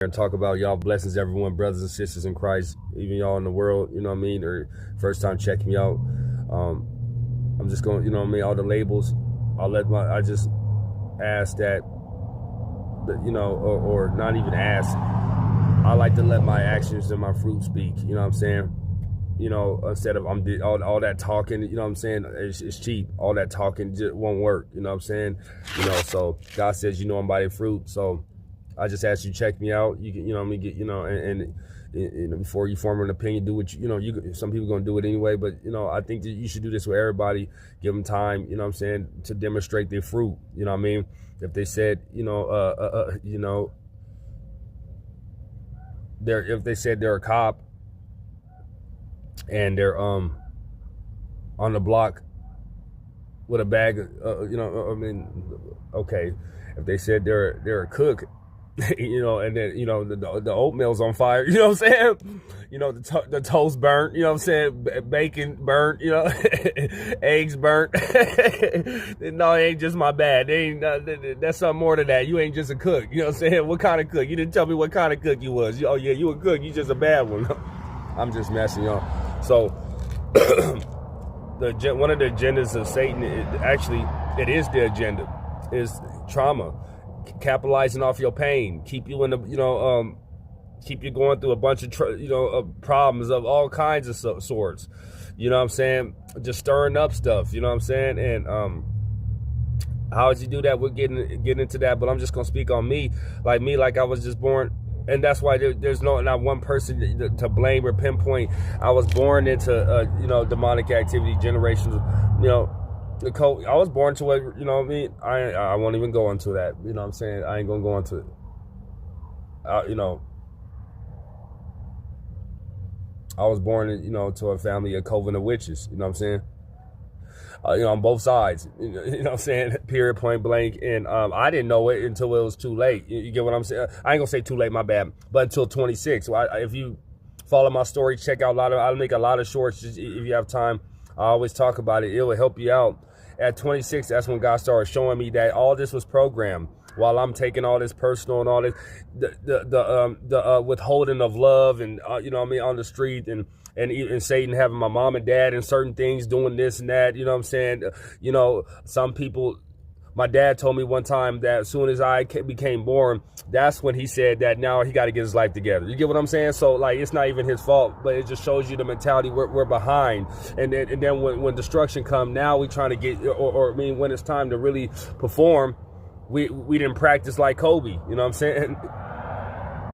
and talk about y'all blessings, everyone, brothers and sisters in Christ, even y'all in the world, you know what I mean, or first time checking me out. I'm just going, you know what I mean, all the labels. I just ask that, you know, or not even ask. I like to let my actions and my fruit speak, you know what I'm saying? You know, instead of all that talking, you know what I'm saying, it's cheap. All that talking just won't work, you know what I'm saying? You know, so God says, you know, I'm by their fruit, so I just ask you check me out. You can, you know what I mean, get, you know, and before you form an opinion, do what you know. Some people gonna do it anyway, but you know, I think that you should do this with everybody. Give them time, you know what I'm saying, to demonstrate their fruit. You know what I mean? If they said, you know, you know, if they said they're a cop and they're on the block with a bag, you know, I mean, okay. If they said they're a cook, you know, and then, you know, the oatmeal's on fire, you know what I'm saying? You know, the toast burnt, you know what I'm saying? Bacon burnt, you know, eggs burnt. No, it ain't just my bad. That's something more than that. You ain't just a cook, you know what I'm saying? What kind of cook? You didn't tell me what kind of cook you was. Oh yeah, you a cook, you just a bad one. I'm just messing, y'all. So, one of the agendas of Satan, it is the agenda, is trauma. Capitalizing off your pain, keep you in the, you know, keep you going through a bunch of, you know, problems of all kinds of sorts. You know what I'm saying? Just stirring up stuff. You know what I'm saying? And how does he do that? We're getting into that, but I'm just gonna speak on me. Like I was just born, and that's why there's not one person to blame or pinpoint. I was born into you know, demonic activity, generations. You know. I was born to it, you know what I mean? I won't even go into that, you know what I'm saying? I ain't gonna go into it. You know, I was born, you know, to a family of coven of witches, you know what I'm saying? You know, on both sides, you know what I'm saying? Period, point blank. And I didn't know it until it was too late. You get what I'm saying? I ain't gonna say too late, my bad, but until 26. So if you follow my story, check out I'll make a lot of shorts if you have time. I always talk about it. It will help you out. At 26, that's when God started showing me that all this was programmed. While I'm taking all this personal and all this, the withholding of love and you know what I mean, on the street, and Satan having my mom and dad and certain things, doing this and that. You know what I'm saying? You know, some people. My dad told me one time that as soon as I became born, that's when he said that now he got to get his life together. You get what I'm saying? So, like, it's not even his fault, but it just shows you the mentality we're behind. And then when destruction come, now we trying to get, or I mean, when it's time to really perform, we didn't practice like Kobe. You know what I'm saying?